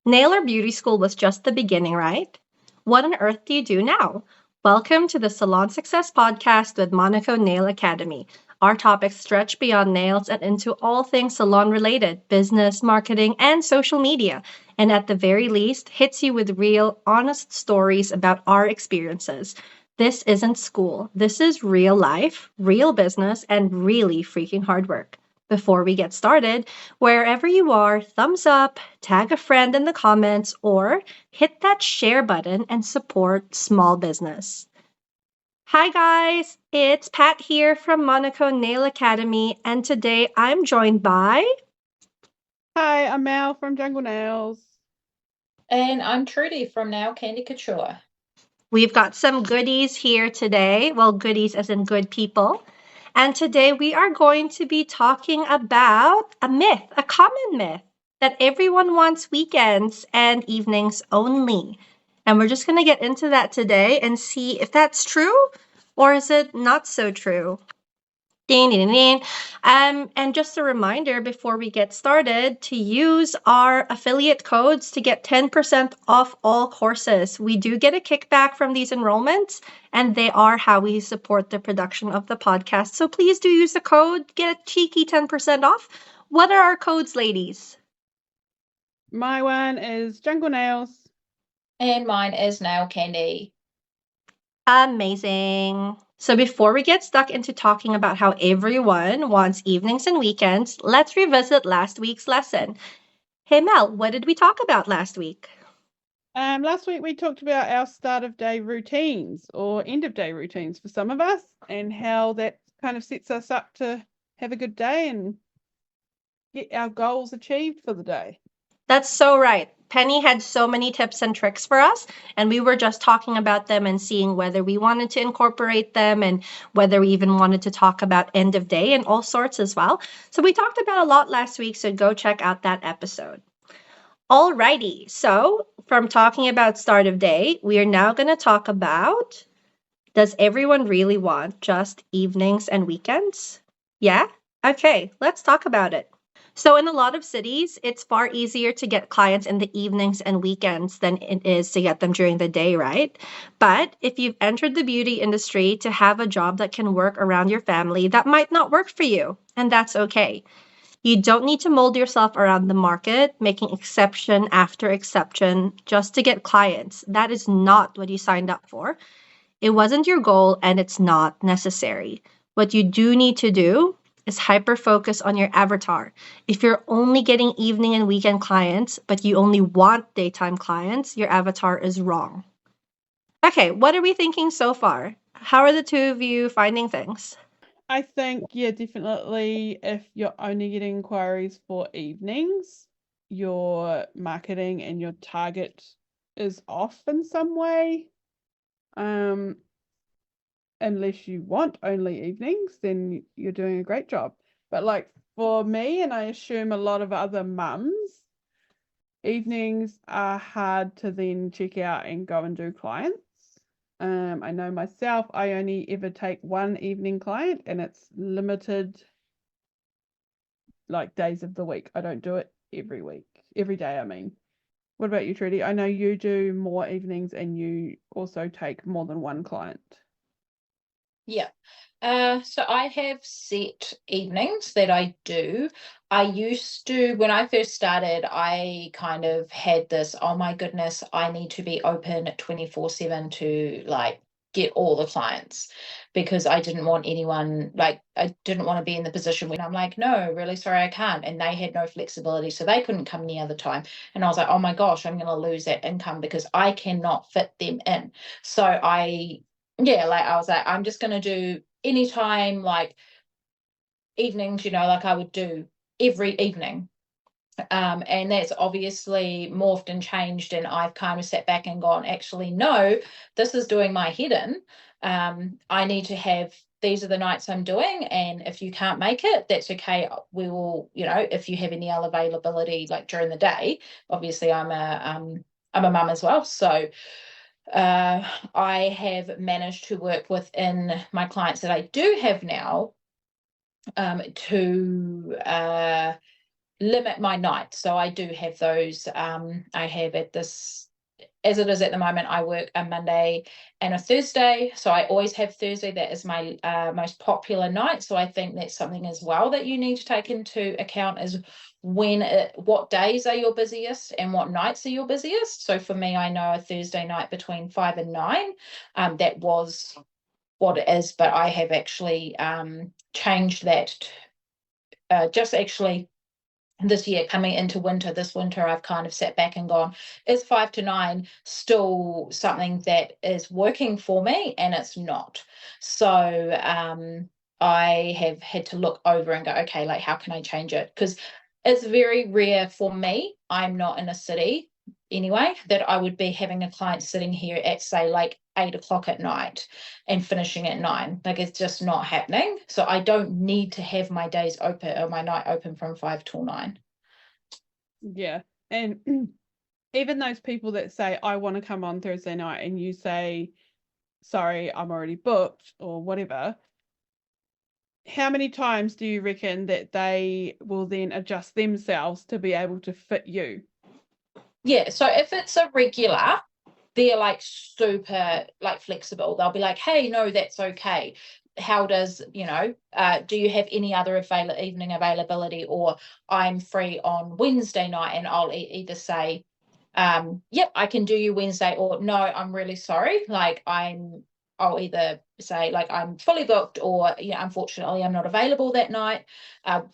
Nail or beauty school was just the beginning, right? What on earth do you do now? Welcome to the Salon Success Podcast with Monaco Nail Academy. Our topics stretch beyond nails and into all things salon related, business, marketing, and social media. And at the very least, hits you with real, honest stories about our experiences. This isn't school. This is real life, real business, and really freaking hard work. Before we get started, wherever you are, thumbs up, tag a friend in the comments, or hit that share button and support small business. Hi guys, it's Pat here from Monaco Nail Academy, and today I'm joined by... Hi, I'm Mel from Jungle Nails. And I'm Trudy from Now Candy Couture. We've got some goodies here today. Well, goodies as in good people. And today we are going to be talking about a myth, a common myth, that everyone wants weekends and evenings only. And we're just going to get into that today and see if that's true or is it not so true. Ding, ding, ding. And just a reminder before we get started to use our affiliate codes to get 10% off all courses. We do get a kickback from these enrollments, and they are how we support the production of the podcast. So please do use the code, get a cheeky 10% off. What are our codes, ladies? My one is Jungle Nails. And mine is Nail Candy. Amazing. So before we get stuck into talking about how everyone wants evenings and weekends, let's revisit last week's lesson. Hey Mel, what did we talk about last week? Last week we talked about our start of day routines or end of day routines for some of us and how that kind of sets us up to have a good day and get our goals achieved for the day. That's so right. Penny had so many tips and tricks for us, and we were just talking about them and seeing whether we wanted to incorporate them and whether we even wanted to talk about end of day and all sorts as well. So we talked about a lot last week, so go check out that episode. Alrighty, so from talking about start of day, we are now going to talk about, does everyone really want just evenings and weekends? Yeah? Okay, let's talk about it. So in a lot of cities, it's far easier to get clients in the evenings and weekends than it is to get them during the day, right? But if you've entered the beauty industry to have a job that can work around your family, that might not work for you, and that's okay. You don't need to mold yourself around the market, making exception after exception just to get clients. That is not what you signed up for. It wasn't your goal, and it's not necessary. What you do need to do is hyper-focus on your avatar. If you're only getting evening and weekend clients, but you only want daytime clients, your avatar is wrong. Okay, what are we thinking so far? How are the two of you finding things? I think, yeah, definitely if you're only getting inquiries for evenings, your marketing and your target is off in some way. Unless you want only evenings, then you're doing a great job. But like for me, and I assume a lot of other mums, evenings are hard to then check out and go and do clients. I know myself, I only ever take one evening client and it's limited like days of the week. I don't do it every week, every day, I mean. What about you, Trudy? I know you do more evenings and you also take more than one client. Yeah. So I have set evenings that I do. I used to, when I first started, I kind of had this, oh my goodness, I need to be open 24/7 to like get all the clients because I didn't want anyone, like, I didn't want to be in the position when I'm like, no, really sorry, I can't. And they had no flexibility, so they couldn't come any other time. And I was like, oh my gosh, I'm going to lose that income because I cannot fit them in. So I was like, I'm just going to do anytime, like evenings, like I would do every evening. And that's obviously morphed and changed. And I've kind of sat back and gone, actually, no, this is doing my head in. I need to have, these are the nights I'm doing. And if you can't make it, that's okay. We will, if you have any other availability, like during the day, obviously I'm a mum as well. So I have managed to work within my clients that I do have now to limit my nights. So I do have those. I have at this, as it is at the moment, I work a Monday and a Thursday. So I always have Thursday. That is my most popular night. So I think that's something as well that you need to take into account, is what days are your busiest and what nights are your busiest. So for me, I know a Thursday night between 5 and 9, that was what it is, but I have actually changed that just actually this year coming into this winter, I've kind of sat back and gone, is 5 to 9 still something that is working for me? And it's not. So I have had to look over and go, okay, like, how can I change it? Because it's very rare for me. I'm not in a city anyway, that I would be having a client sitting here at, say, like 8 o'clock at night and finishing at 9. Like, it's just not happening. So I don't need to have my days open or my night open from 5 till 9. Yeah. And even those people that say, I want to come on Thursday night, and you say, sorry, I'm already booked or whatever, how many times do you reckon that they will then adjust themselves to be able to fit you? Yeah, so if it's a regular, they're like super like flexible. They'll be like, hey, no, that's okay. How does, do you have any other evening availability? Or I'm free on Wednesday night, and I'll either say, yep, I can do you Wednesday, or no, I'm really sorry. Like, I'll either say, like, I'm fully booked, or, unfortunately, I'm not available that night,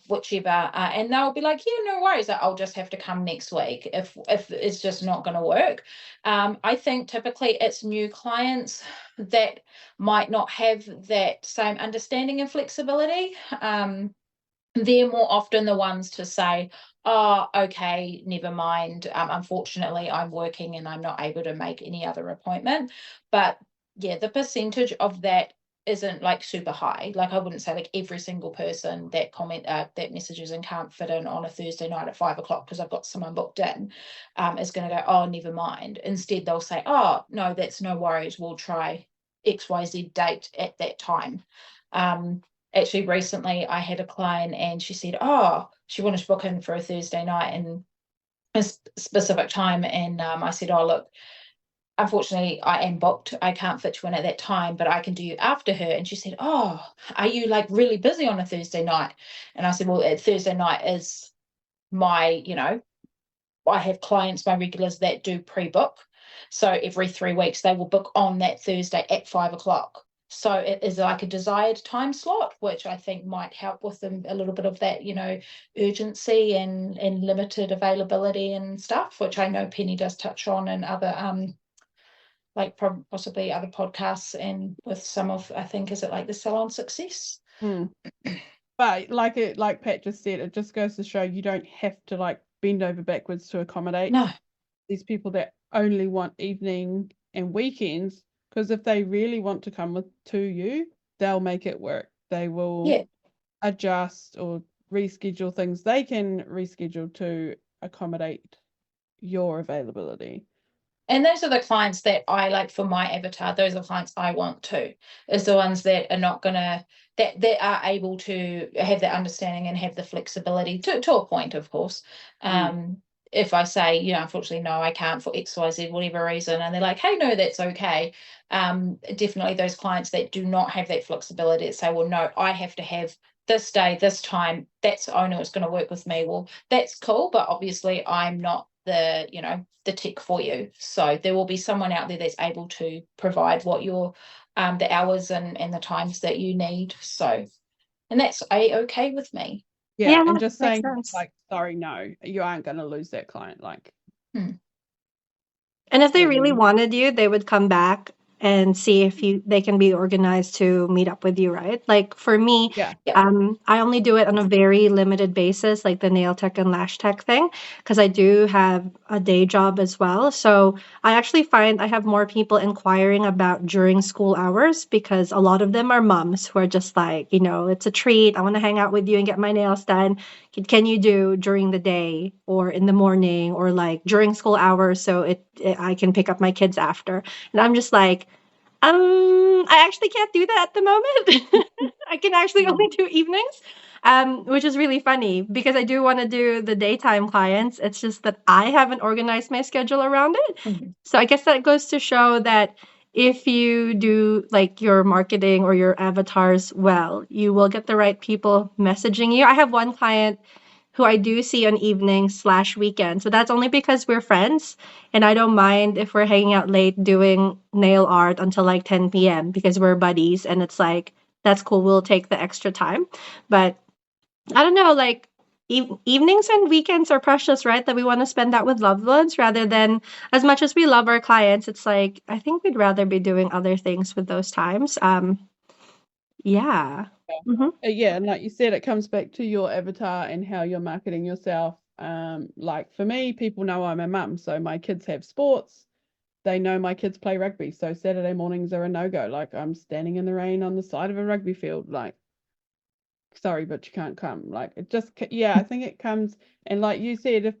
whichever. And they'll be like, yeah, no worries. I'll just have to come next week if it's just not going to work. I think typically it's new clients that might not have that same understanding and flexibility. They're more often the ones to say, oh, okay, never mind. Unfortunately, I'm working and I'm not able to make any other appointment. But yeah, the percentage of that isn't like super high. Like, I wouldn't say like every single person that that messages and can't fit in on a Thursday night at 5 o'clock because I've got someone booked in, is going to go, oh, never mind. Instead, they'll say, oh, no, that's no worries. We'll try XYZ date at that time. Actually, recently I had a client and she said, oh, she wanted to book in for a Thursday night and a specific time. And I said, oh, look, unfortunately, I am booked. I can't fit you in at that time, but I can do you after her. And she said, oh, are you like really busy on a Thursday night? And I said, well, Thursday night is my, I have clients, my regulars that do pre-book. So every 3 weeks they will book on that Thursday at 5 o'clock. So it is like a desired time slot, which I think might help with them a little bit of that, urgency and limited availability and stuff, which I know Penny does touch on in other like possibly other podcasts, and with some of, I think, is it like the Salon Success? But like Pat just said, it just goes to show you don't have to like bend over backwards to accommodate these people that only want evening and weekends, because if they really want to come to you, they'll make it work. They will adjust or reschedule things. They can reschedule to accommodate your availability. And those are the clients that I like for my avatar. Those are the clients I want to, is the ones that are not going to, that are able to have that understanding and have the flexibility to a point, of course. If I say, unfortunately, no, I can't for XYZ, whatever reason, and they're like, hey, no, that's okay. Definitely those clients that do not have that flexibility that say, well, no, I have to have this day, this time, that's only what's going to work with me. Well, that's cool, but obviously I'm not the tech for you. So there will be someone out there that's able to provide what your the hours and the times that you need. So, and that's okay with me. Yeah, and just saying like, sorry, no, you aren't going to lose that client. Like, and if they really wanted you, they would come back and see if they can be organized to meet up with you, right? Like for me, I only do it on a very limited basis, like the nail tech and lash tech thing, because I do have a day job as well. So I actually find I have more people inquiring about during school hours, because a lot of them are moms who are just like, it's a treat. I want to hang out with you and get my nails done. Can you do during the day or in the morning or like during school hours so I can pick up my kids after? And I'm just like, I actually can't do that at the moment. I can actually only do evenings. which is really funny because I do want to do the daytime clients. It's just that I haven't organized my schedule around it. Mhm. So I guess that goes to show that if you do like your marketing or your avatars well, you will get the right people messaging you. I have one client who I do see on evenings/weekends. So that's only because we're friends and I don't mind if we're hanging out late doing nail art until like 10 p.m. because we're buddies and it's like that's cool. We'll take the extra time. But I don't know, like evenings and weekends are precious, right? That we want to spend that with loved ones rather than as much as we love our clients. It's like I think we'd rather be doing other things with those times. Yeah. hmm Yeah, and like you said, it comes back to your avatar and how you're marketing yourself. Like for me, people know I'm a mum, so my kids have sports. They know my kids play rugby, so Saturday mornings are a no-go. Like I'm standing in the rain on the side of a rugby field, like sorry, but you can't come. Like it just, yeah, I think it comes, and like you said, if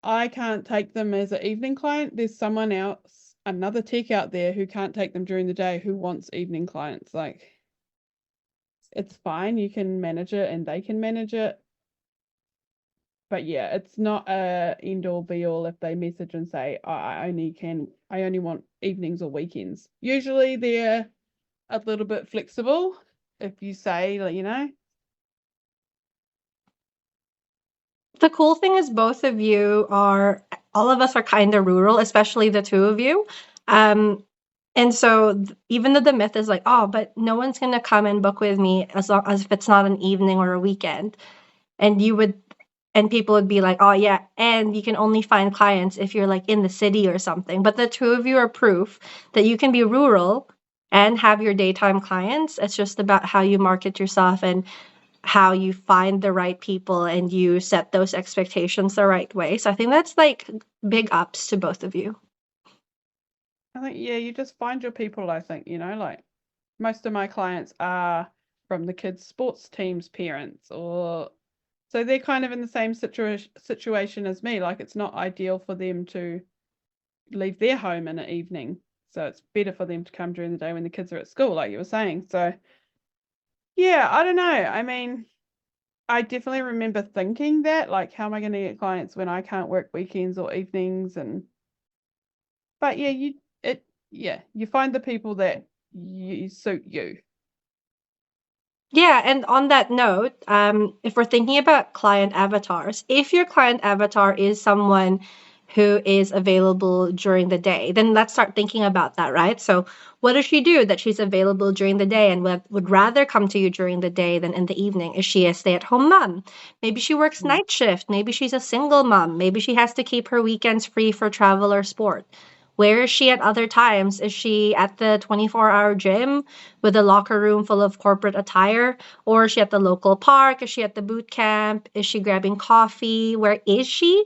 I can't take them as an evening client, there's someone else, another tech out there who can't take them during the day who wants evening clients. Like it's fine, you can manage it and they can manage it. But yeah, it's not a end all be all if they message and say, oh, I only want evenings or weekends. Usually they're a little bit flexible if you say, like, The cool thing is both of you are, all of us are kind of rural, especially the two of you. Um, and so even though the myth is like, oh, but no one's going to come and book with me as long as if it's not an evening or a weekend. And you would, and people would be like, oh, yeah. And you can only find clients if you're like in the city or something. But the two of you are proof that you can be rural and have your daytime clients. It's just about how you market yourself and how you find the right people and you set those expectations the right way. So I think that's like big ups to both of you. I think, yeah, you just find your people, I think, like most of my clients are from the kids' sports teams' parents, or so they're kind of in the same situation as me. Like it's not ideal for them to leave their home in an evening. So it's better for them to come during the day when the kids are at school, like you were saying. So yeah, I don't know. I mean, I definitely remember thinking that, like, how am I going to get clients when I can't work weekends or evenings? But yeah, you find the people that you suit you. Yeah, and on that note, if we're thinking about client avatars, if your client avatar is someone who is available during the day, then let's start thinking about that, right? So, what does she do that she's available during the day and would rather come to you during the day than in the evening? Is she a stay-at-home mom? Maybe she works Mm. night shift. Maybe she's a single mom. Maybe she has to keep her weekends free for travel or sport. Where is she at other times? Is she at the 24-hour gym with a locker room full of corporate attire? Or is she at the local park? Is she at the boot camp? Is she grabbing coffee? Where is she?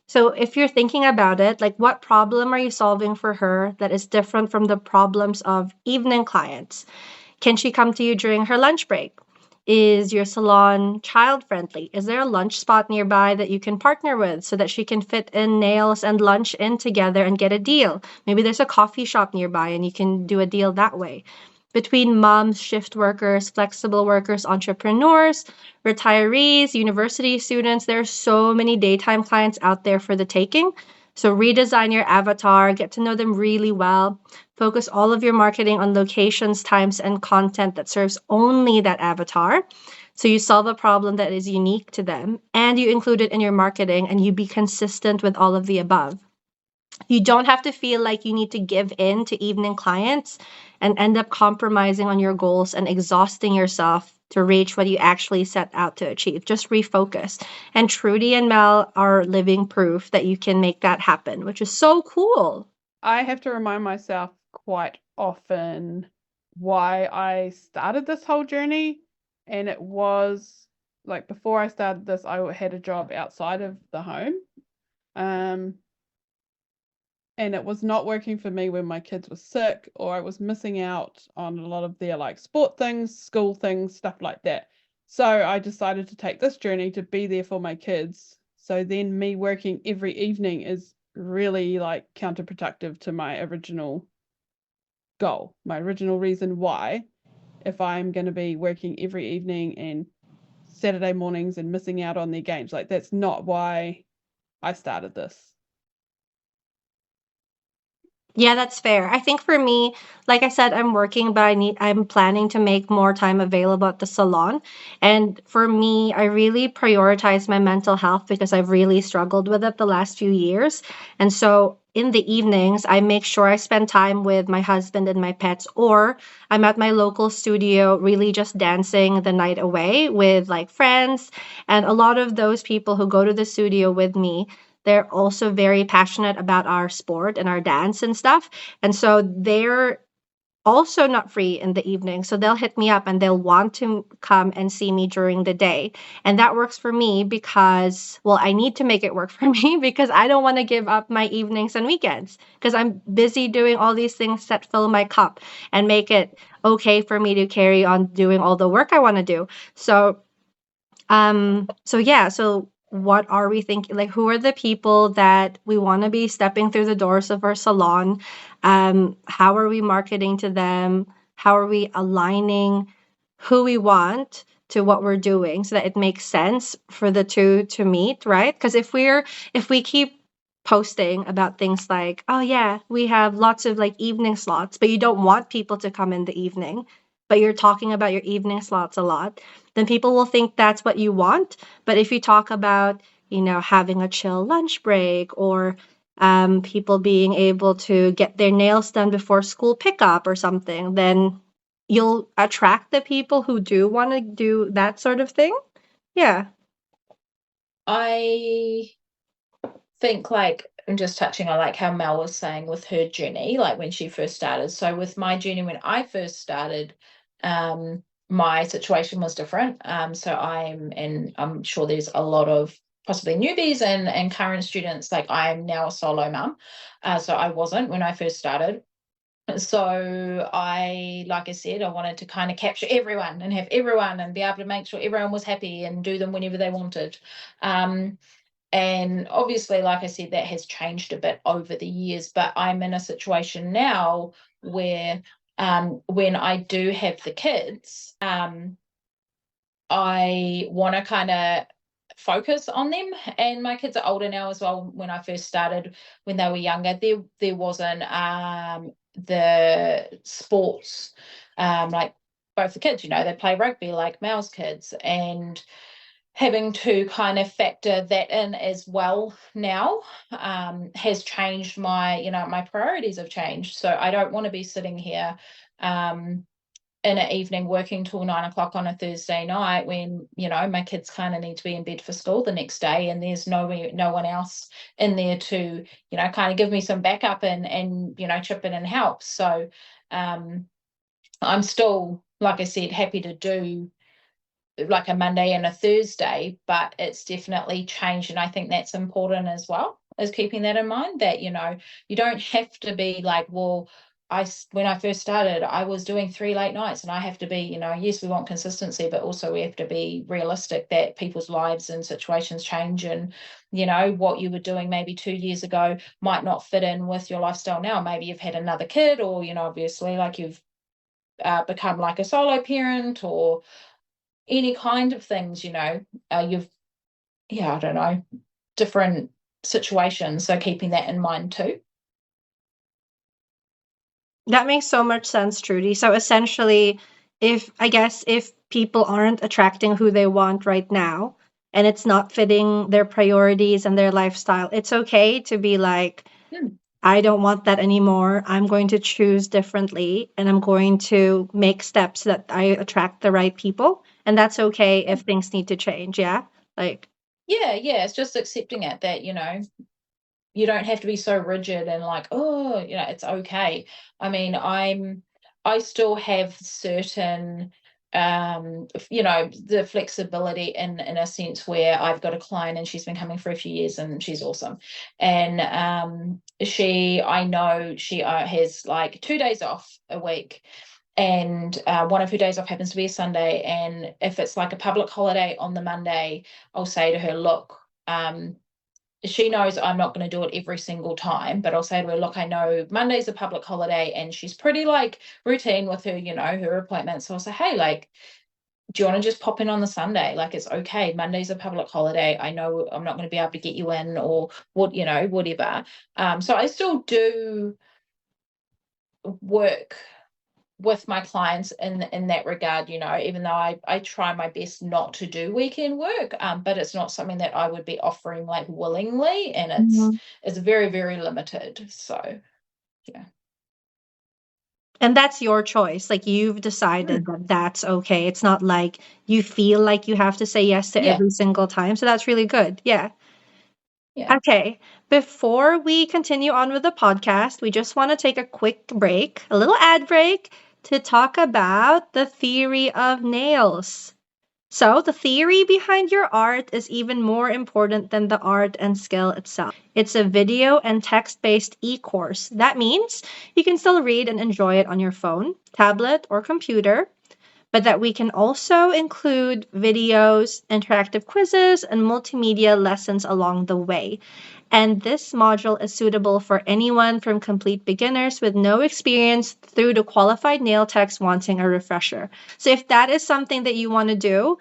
So if you're thinking about it, like what problem are you solving for her that is different from the problems of evening clients? Can she come to you during her lunch break? Is your salon child friendly? Is there a lunch spot nearby that you can partner with so that she can fit in nails and lunch in together and get a deal? Maybe there's a coffee shop nearby and you can do a deal that way. Between moms, shift workers, flexible workers, entrepreneurs, retirees, university students, there are so many daytime clients out there for the taking. So redesign your avatar, get to know them really well. Focus all of your marketing on locations, times, and content that serves only that avatar. So you solve a problem that is unique to them and you include it in your marketing and you be consistent with all of the above. You don't have to feel like you need to give in to evening clients and end up compromising on your goals and exhausting yourself to reach what you actually set out to achieve. Just refocus. And Trudy and Mel are living proof that you can make that happen, which is so cool. I have to remind myself quite often why I started this whole journey. And it was like before I started this, I had a job outside of the home. And it was not working for me when my kids were sick, or I was missing out on a lot of their like sport things, school things, stuff like that. So I decided to take this journey to be there for my kids. So then me working every evening is really like counterproductive to my original goal, my original reason why. If I'm going to be working every evening and Saturday mornings and missing out on their games. Like, that's not why I started this. Yeah, that's fair. I think for me, like I said, I'm working, but I'm planning to make more time available at the salon. And for me, I really prioritize my mental health because I've really struggled with it the last few years. And so in the evenings, I make sure I spend time with my husband and my pets, or I'm at my local studio, really just dancing the night away with like friends. And a lot of those people who go to the studio with me, they're also very passionate about our sport and our dance and stuff. And so they're also not free in the evening. So they'll hit me up and they'll want to come and see me during the day. And that works for me because, well, I need to make it work for me because I don't want to give up my evenings and weekends because I'm busy doing all these things that fill my cup and make it okay for me to carry on doing all the work I want to do. So what are we thinking? Like, who are the people that we want to be stepping through the doors of our salon? How are we marketing to them? How are we aligning who we want to what we're doing so that it makes sense for the two to meet, right? Because if we keep posting about things like, oh yeah, we have lots of like evening slots, but you don't want people to come in the evening, but you're talking about your evening slots a lot, then people will think that's what you want. But if you talk about, having a chill lunch break or people being able to get their nails done before school pickup or something, then you'll attract the people who do want to do that sort of thing. Yeah. I think, like, I'm just touching on like how Mel was saying with her journey, like when she first started. So with my journey when I first started, my situation was different. So I'm sure there's a lot of possibly newbies and current students. Like, I'm now a solo mum. So I wasn't when I first started. So like I said, I wanted to kind of capture everyone and have everyone and be able to make sure everyone was happy and do them whenever they wanted. And obviously, like I said, that has changed a bit over the years, but I'm in a situation now where when I do have the kids, I want to kind of focus on them. And my kids are older now as well. When I first started, when they were younger, there wasn't the sports, like both the kids, they play rugby like Mel's kids, and having to kind of factor that in as well now has changed my priorities have changed. So I don't want to be sitting here in an evening working till 9 o'clock on a Thursday night when my kids kind of need to be in bed for school the next day, and there's no one else in there to kind of give me some backup and chip in and help. So I'm still, like I said, happy to do like a Monday and a Thursday, but it's definitely changed, and I think that's important as well, is keeping that in mind, that you don't have to be like, well, when I first started, I was doing 3 late nights, and I have to be, yes, we want consistency, but also we have to be realistic that people's lives and situations change, and what you were doing maybe 2 years ago might not fit in with your lifestyle now. Maybe you've had another kid, or obviously like you've become like a solo parent, or any kind of things, I don't know, different situations. So keeping that in mind too. That makes so much sense, Trudy. So essentially, if people aren't attracting who they want right now and it's not fitting their priorities and their lifestyle, it's okay to be like, I don't want that anymore. I'm going to choose differently and I'm going to make steps that I attract the right people. And that's okay if things need to change. Yeah. Yeah. It's just accepting it that, you don't have to be so rigid and like, oh, it's okay. I mean, I still have certain, the flexibility in a sense where I've got a client and she's been coming for a few years and she's awesome. And I know she has like 2 days off a week. And one of her days off happens to be a Sunday. And if it's like a public holiday on the Monday, I'll say to her, look, she knows I'm not going to do it every single time, but I'll say to her, look, I know Monday's a public holiday, and she's pretty like routine with her, her appointments. So I'll say, hey, like, do you want to just pop in on the Sunday? Like, it's okay. Monday's a public holiday. I know I'm not going to be able to get you in, or what, whatever. So I still do work with my clients in that regard, even though I try my best not to do weekend work, but it's not something that I would be offering like willingly, and it's very, very limited. So yeah. And that's your choice. Like, you've decided that that's okay. It's not like you feel like you have to say yes to Yeah. every single time. So that's really good. Yeah. Yeah. Okay. Before we continue on with the podcast, we just want to take a quick break, a little ad break, to talk about the theory of nails. So, the theory behind your art is even more important than the art and skill itself. It's a video and text-based e-course. That means you can still read and enjoy it on your phone, tablet, or computer, but that we can also include videos, interactive quizzes, and multimedia lessons along the way. And this module is suitable for anyone from complete beginners with no experience through to qualified nail techs wanting a refresher. So if that is something that you want to do,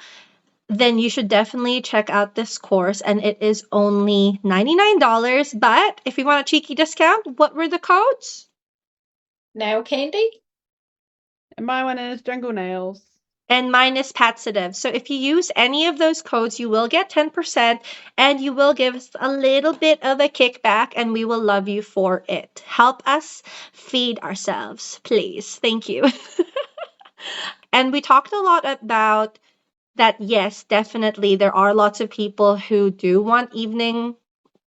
then you should definitely check out this course, and it is only $99. But if you want a cheeky discount, what were the codes? Nail candy. And my one is Jungle Nails. And mine is Patsative. So if you use any of those codes, you will get 10%, and you will give us a little bit of a kickback, and we will love you for it. Help us feed ourselves, please. Thank you. And we talked a lot about that. Yes, definitely, there are lots of people who do want evening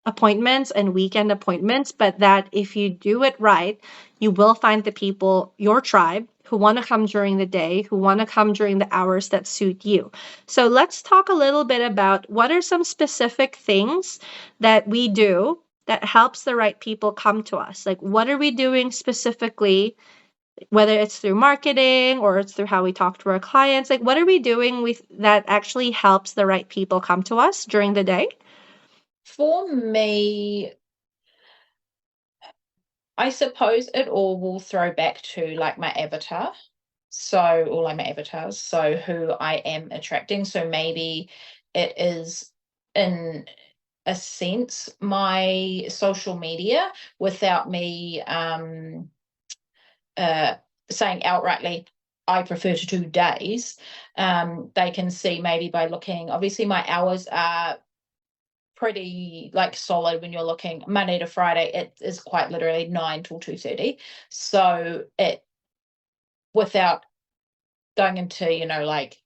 appointments and weekend appointments, but that if you do it right, you will find the people, your tribe, who want to come during the day, who want to come during the hours that suit you. So let's talk a little bit about what are some specific things that we do that helps the right people come to us. Like, what are we doing specifically, whether it's through marketing or it's through how we talk to our clients? Like, what are we doing with that actually helps the right people come to us during the day? For me, I suppose it all will throw back to like my avatar. So, or like my avatars, so who I am attracting. So maybe it is, in a sense, my social media, without me saying outrightly, I prefer to do days. They can see maybe by looking, obviously my hours are pretty like solid. When you're looking Monday to Friday, it is quite literally 9 till 2:30. So it, without going into, like,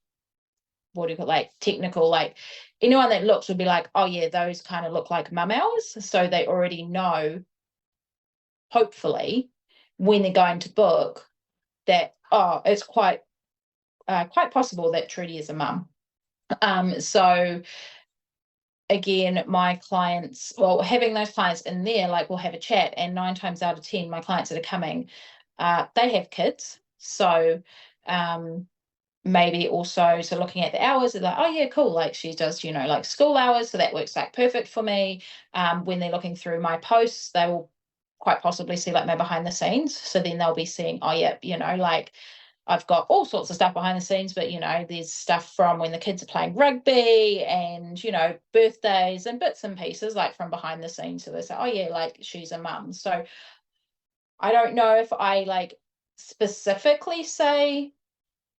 what do you call, like, technical, like, anyone that looks would be like, oh yeah, those kind of look like mum hours. So they already know, hopefully, when they're going to book, that, oh, it's quite possible that Trudy is a mum. So again, my clients, well, having those clients in there, like, we'll have a chat, and 9 times out of 10, my clients that are coming, they have kids. So maybe also, so looking at the hours, they're like, oh yeah, cool, like she does, like school hours, so that works like perfect for me. When they're looking through my posts, they will quite possibly see like my behind the scenes, so then they'll be seeing, oh yeah, like, I've got all sorts of stuff behind the scenes, but there's stuff from when the kids are playing rugby, and birthdays and bits and pieces like from behind the scenes. So they say, oh yeah, like she's a mum. So I don't know if I like specifically say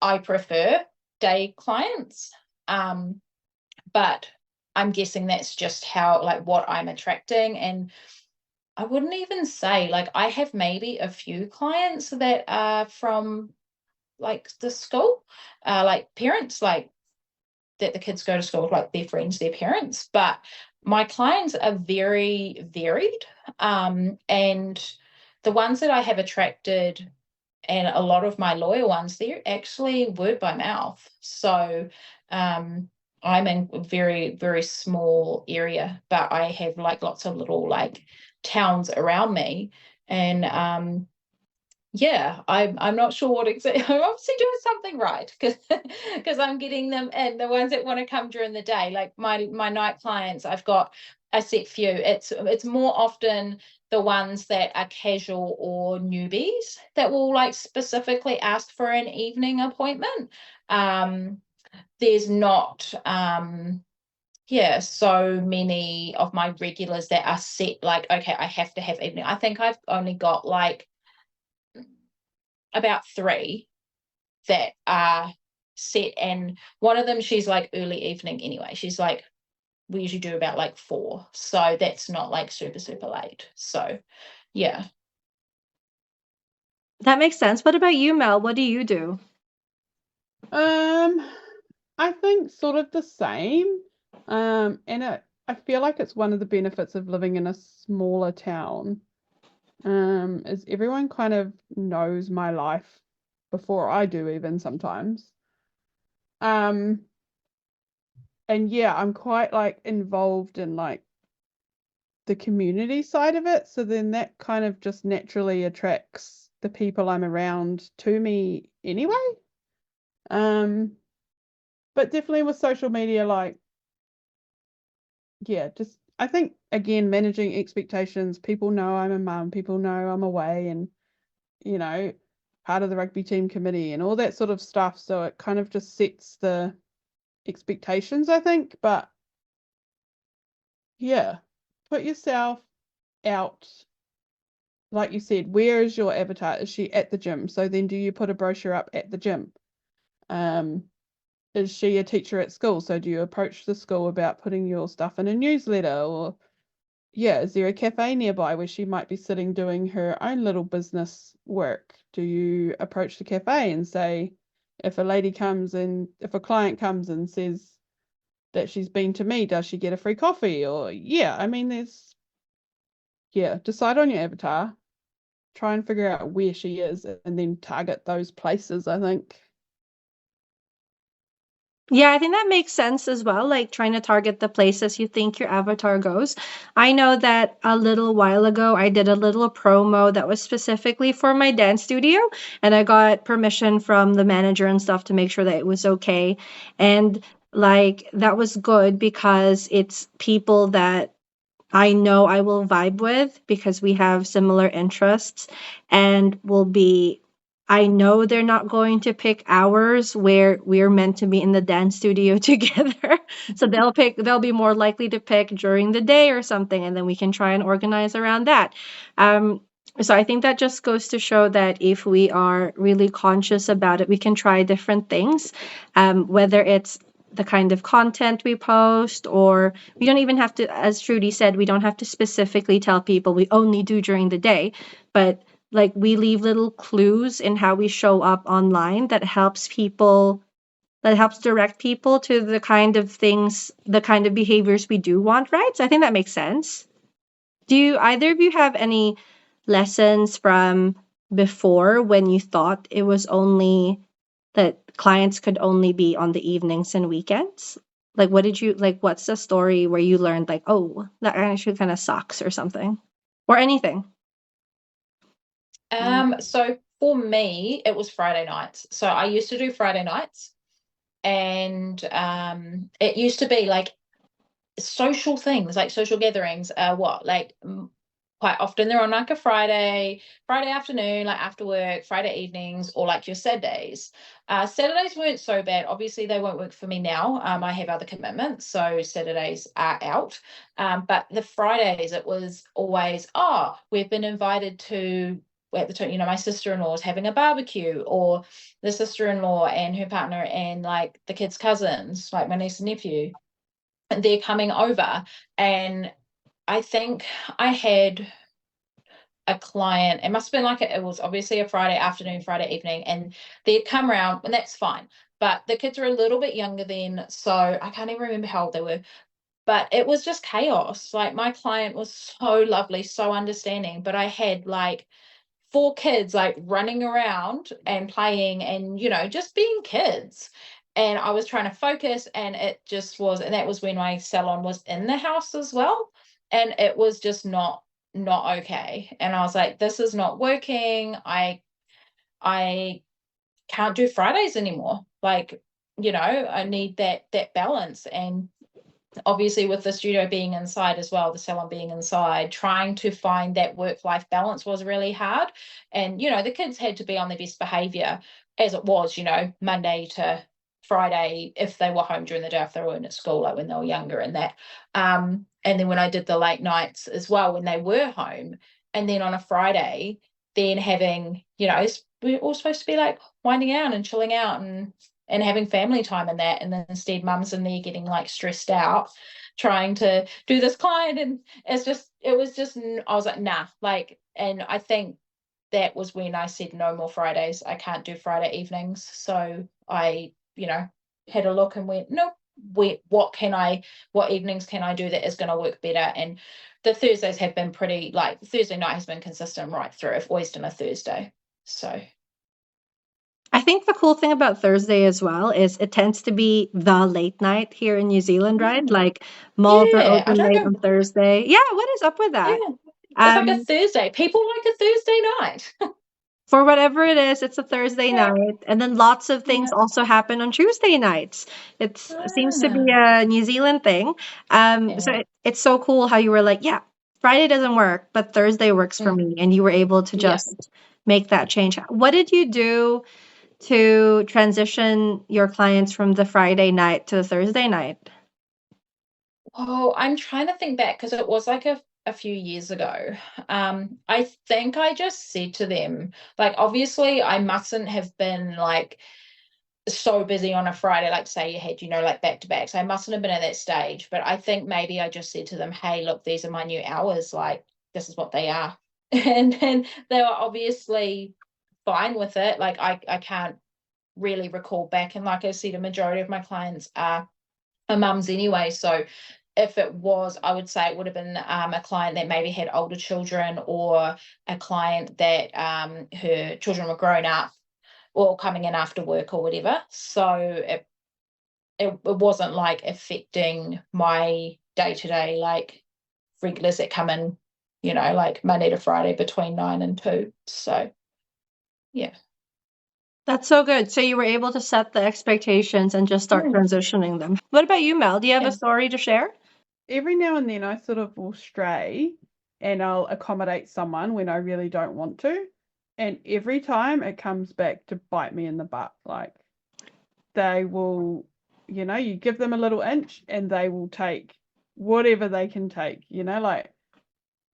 I prefer day clients, but I'm guessing that's just how, like, what I'm attracting. And I wouldn't even say, like, I have maybe a few clients that are from like the school, like parents, like that the kids go to school with, like their friends, their parents. But my clients are very varied, and the ones that I have attracted, and a lot of my loyal ones, they're actually word by mouth. So I'm in a very, very small area, but I have like lots of little like towns around me. And yeah, I'm not sure what exactly. I'm obviously doing something right, because I'm getting them in, the ones that want to come during the day. Like my night clients, I've got a set few. It's more often the ones that are casual or newbies that will like specifically ask for an evening appointment. there's not so many of my regulars that are set, like, okay, I have to have evening. I think I've only got like about 3 that are set, and one of them, she's like early evening anyway. She's like, we usually do about like 4, so that's not like super late. So yeah. That makes sense. What about you, Mel? What do you do? I think sort of the same. And I feel like it's one of the benefits of living in a smaller town. Is everyone kind of knows my life before I do, even sometimes. And yeah, I'm quite like involved in like the community side of it. So then that kind of just naturally attracts the people I'm around to me anyway. But definitely with social media, like, yeah, just I think again, managing expectations. People know I'm a mum, people know I'm away, and you know, part of the rugby team committee and all that sort of stuff. So it kind of just sets the expectations, I think. But yeah, put yourself out. Like you said, where is your avatar? Is she at the gym? So then do you put a brochure up at the gym? Is she a teacher at school? So do you approach the school about putting your stuff in a newsletter? Or yeah, is there a cafe nearby where she might be sitting doing her own little business work? Do you approach the cafe and say, if a client comes and says that she's been to me, does she get a free coffee? Or yeah, I mean, decide on your avatar, try and figure out where she is, and then target those places, I think. Yeah, I think that makes sense as well, like trying to target the places you think your avatar goes. I know that a little while ago, I did a little promo that was specifically for my dance studio, and I got permission from the manager and stuff to make sure that it was okay. And like that was good because it's people that I know I will vibe with because we have similar interests and I know they're not going to pick hours where we're meant to be in the dance studio together. So they'll be more likely to pick during the day or something, and then we can try and organize around that. Um, so I think that just goes to show that if we are really conscious about it, we can try different things, whether it's the kind of content we post, or we don't even have to, as Trudy said, we don't have to specifically tell people we only do during the day, but like we leave little clues in how we show up online that helps direct people to the kind of things, the kind of behaviors we do want, right? So I think that makes sense. Do either of you have any lessons from before when you thought it was only that clients could only be on the evenings and weekends? Like, what's the story where you learned, like, oh, that actually kind of sucks or something, or anything? So for me, it was Friday nights. So I used to do Friday nights, and it used to be like social things, like social gatherings. Quite often they're on like a Friday afternoon, like after work, Friday evenings, or like your Saturdays. Saturdays weren't so bad. Obviously, they won't work for me now. I have other commitments, so Saturdays are out. But the Fridays, it was always, oh, we've been invited to, at the time, my sister-in-law is having a barbecue, or the sister-in-law and her partner and like the kids' cousins, like my niece and nephew, and they're coming over. And I think I had a client, it must have been like it was obviously a Friday afternoon, Friday evening, and they'd come around, and that's fine. But the kids were a little bit younger then, so I can't even remember how old they were. But it was just chaos. Like my client was so lovely, so understanding, but I had like 4 kids like running around and playing and just being kids. And I was trying to focus, and it just was, and that was when my salon was in the house as well. And it was just not okay. And I was like, this is not working. I can't do Fridays anymore. Like, I need that balance. And obviously with the studio being inside as well, the salon being inside, trying to find that work-life balance was really hard. And the kids had to be on their best behavior, as it was Monday to Friday if they were home during the day, if they were in at school, like when they were younger and that. And then when I did the late nights as well, when they were home, and then on a Friday, then having, we're all supposed to be like winding out and chilling out and having family time and that, and then instead mum's in there getting like stressed out trying to do this client, and I was like, nah, like, and I think that was when I said no more Fridays. I can't do Friday evenings. So I, had a look and went, nope, what evenings can I do that is going to work better? And the Thursdays have been pretty, like, Thursday night has been consistent right through. I've always done a Thursday. So I think the cool thing about Thursday as well is it tends to be the late night here in New Zealand, right? Like malls are yeah, I open don't late know. on Thursday. Yeah, what is up with that? Yeah, it's like a Um, Thursday. People like a Thursday night. for whatever it is, it's a Thursday Yeah. night, and then lots of things Yeah. also happen on Tuesday nights. It seems to be Ah, a New Zealand thing. So yeah. it's so cool how you were like, yeah, Friday doesn't work, but Thursday works for Mm, me, and you were able to yeah. just make that change. What did you do to transition your clients from the Friday night to the Thursday night? Oh, I'm trying to think back because it was like a few years ago. I think I just said to them, like, obviously, I mustn't have been like so busy on a Friday, like say you had, like back to back. So I mustn't have been at that stage. But I think maybe I just said to them, hey, look, these are my new hours. Like, this is what they are. And then they were obviously fine with it. Like, I can't really recall back. And like I said, a majority of my clients are mums anyway. So if it was, I would say it would have been a client that maybe had older children, or a client that her children were grown up or coming in after work or whatever. So it wasn't like affecting my day-to-day, like regulars that come in, like Monday to Friday between 9 and 2. So yeah. That's so good. So you were able to set the expectations and just start Mm, transitioning them. What about you, Mel? Do you have a yeah. story to share? Every now and then I sort of will stray and I'll accommodate someone when I really don't want to. And every time it comes back to bite me in the butt. Like they will, you give them a little inch and they will take whatever they can take, like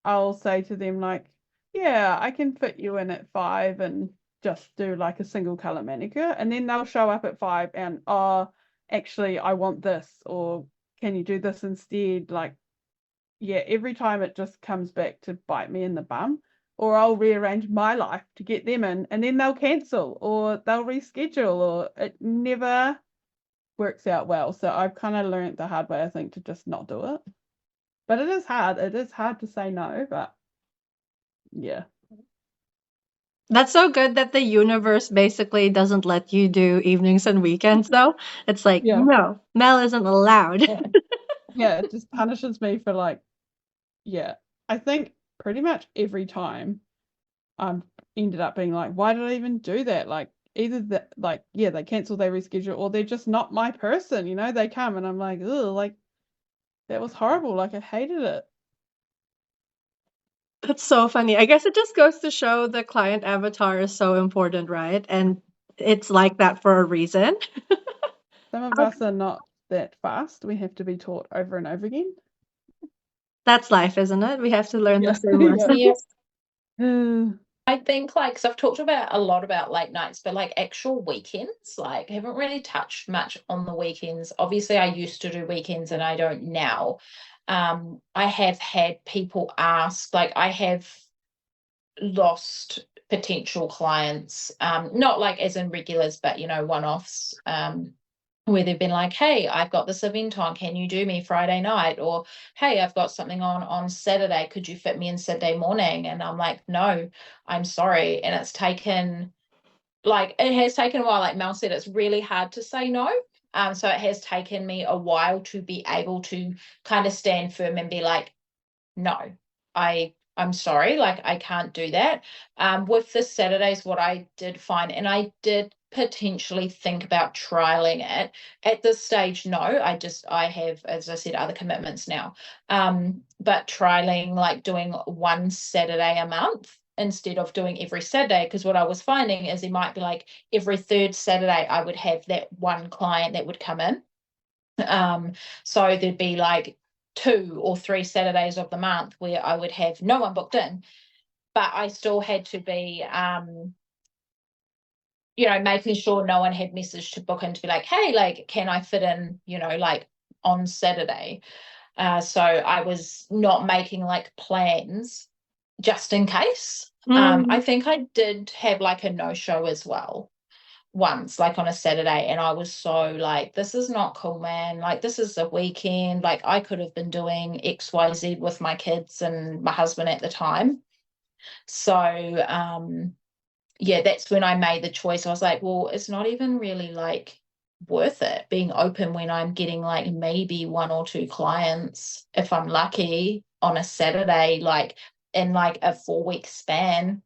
I'll say to them like, yeah, I can fit you in at 5 and just do like a single color manicure. And then they'll show up at 5 and, oh, actually, I want this, or can you do this instead? Like, yeah, every time it just comes back to bite me in the bum. Or I'll rearrange my life to get them in, and then they'll cancel or they'll reschedule, or it never works out well. So I've kind of learned the hard way, I think, to just not do it. But it is hard. It is hard to say no, but yeah. That's so good that the universe basically doesn't let you do evenings and weekends, though. It's like, Yeah. no, Mel isn't allowed. Yeah. Yeah, it just punishes me for like, yeah. I think pretty much every time I've ended up being like, why did I even do that? Like either that, like, yeah, they cancel, they reschedule, or they're just not my person, they come and I'm like, oh, like that was horrible. Like I hated it. That's so funny. I guess it just goes to show the client avatar is so important, right? And it's like that for a reason. Some of us are not that fast. We have to be taught over and over again. That's life, isn't it? We have to learn the Yeah. same Yeah. lessons. I think like, so I've talked about a lot about late nights, but like actual weekends, like haven't really touched much on the weekends. Obviously, I used to do weekends and I don't now. I have had people ask, like I have lost potential clients, not like as in regulars, but one-offs, where they've been like, hey, I've got this event on, can you do me Friday night? Or hey, I've got something on Saturday, could you fit me in Saturday morning? And I'm like, no, I'm sorry. And it has taken a while. Like Mel said, it's really hard to say no. So it has taken me a while to be able to kind of stand firm and be like, no, I'm sorry, like I can't do that. With the Saturdays, what I did find, and I did potentially think about trialing it at this stage. No, I have, as I said, other commitments now. But trialing, like doing one Saturday a month, instead of doing every Saturday, because what I was finding is it might be like every third Saturday I would have that one client that would come in. So there'd be like 2 or 3 Saturdays of the month where I would have no one booked in, but I still had to be making sure no one had messaged to book in to be like, hey, like, can I fit in, like on Saturday? So I was not making like plans just in case. I think I did have like a no-show as well once, like on a Saturday, and I was so like, this is not cool, man. Like, this is a weekend. Like, I could have been doing XYZ with my kids and my husband at the time. So, yeah, that's when I made the choice. I was like, well, it's not even really like worth it being open when I'm getting like maybe 1 or 2 clients, if I'm lucky, on a Saturday, like in like a 4-week span.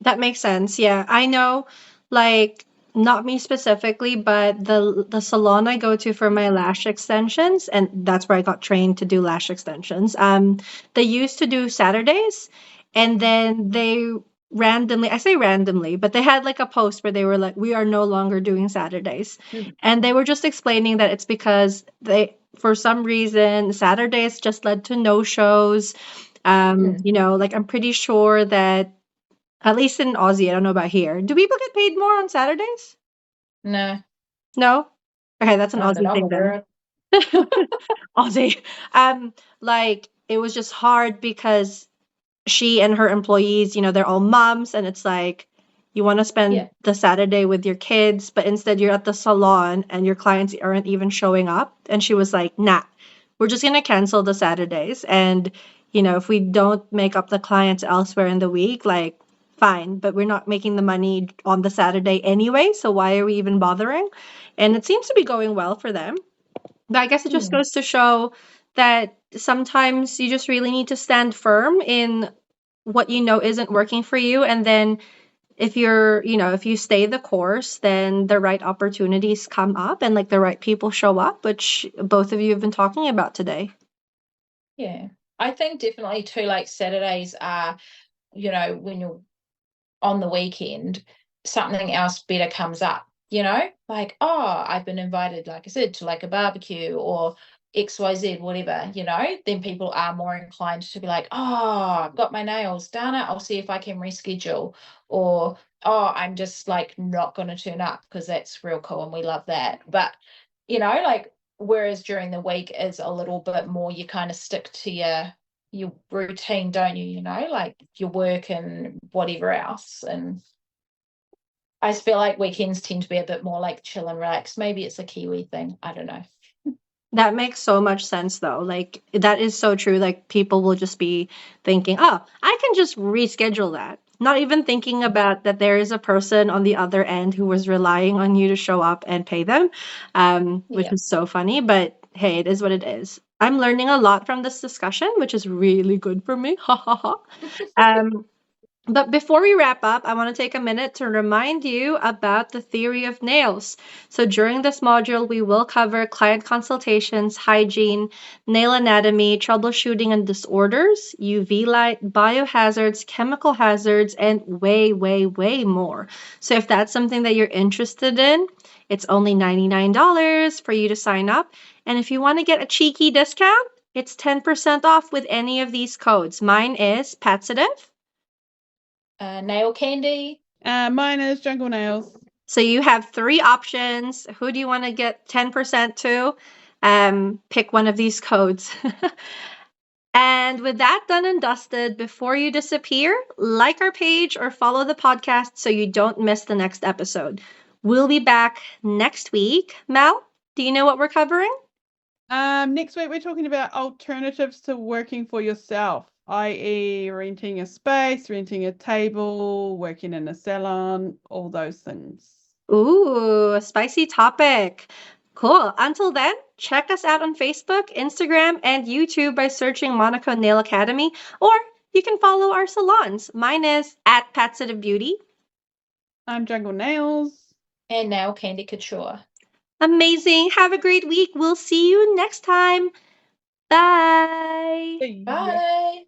That makes sense. Yeah. I know, like, not me specifically, but the salon I go to for my lash extensions, and that's where I got trained to do lash extensions. They used to do Saturdays, and then they randomly, I say randomly, but they had like a post where they were like, we are no longer doing Saturdays. And they were just explaining that it's because for some reason, Saturdays just led to no shows. Like I'm pretty sure that at least in Aussie, I don't know about here. Do people get paid more on Saturdays? No, No? Okay, that's an not that Aussie I'm thing aware then. of. Aussie. Like it was just hard because she and her employees, they're all moms, and it's like you want to spend the Saturday with your kids, but instead you're at the salon and your clients aren't even showing up. And she was like, nah, we're just going to cancel the Saturdays. And, if we don't make up the clients elsewhere in the week, like, fine, but we're not making the money on the Saturday anyway. So why are we even bothering? And it seems to be going well for them. But I guess it just goes to show that sometimes you just really need to stand firm in what isn't working for you. And then if if you stay the course, then the right opportunities come up and like the right people show up, which both of you have been talking about today. Yeah. I think definitely too, like Saturdays are, when you're on the weekend, something else better comes up, like, oh, I've been invited, like I said, to like a barbecue or XYZ, whatever, then people are more inclined to be like, oh, I've got my nails done. I'll see if I can reschedule. Or, oh, I'm just like not going to turn up because that's real cool and we love that. But, like, whereas during the week is a little bit more, you kind of stick to your routine, don't you? Like your work and whatever else. And I feel like weekends tend to be a bit more like chill and relax. Maybe it's a Kiwi thing. I don't know. That makes so much sense though. Like that is so true. Like people will just be thinking, oh, I can just reschedule that. Not even thinking about that there is a person on the other end who was relying on you to show up and pay them, which is so funny. But hey, it is what it is. I'm learning a lot from this discussion, which is really good for me. Ha ha ha. But before we wrap up, I want to take a minute to remind you about the theory of nails. So during this module, we will cover client consultations, hygiene, nail anatomy, troubleshooting and disorders, UV light, biohazards, chemical hazards, and way, way, way more. So if that's something that you're interested in, it's only $99 for you to sign up. And if you want to get a cheeky discount, it's 10% off with any of these codes. Mine is Patsative. Nail candy. Mine is Jungle Nails. So you have 3 options. Who do you want to get 10% to? Pick one of these codes. And with that done and dusted, before you disappear, like our page or follow the podcast so you don't miss the next episode. We'll be back next week. Mel, do you know what we're covering? Next week we're talking about alternatives to working for yourself, i.e. renting a space, renting a table, working in a salon, all those things. Ooh, a spicy topic. Cool. Until then, check us out on Facebook, Instagram, and YouTube by searching Monaco Nail Academy, or you can follow our salons. Mine is at Patsative Beauty. I'm Jungle Nails. And Nail Candy Couture. Amazing. Have a great week. We'll see you next time. Bye. Bye.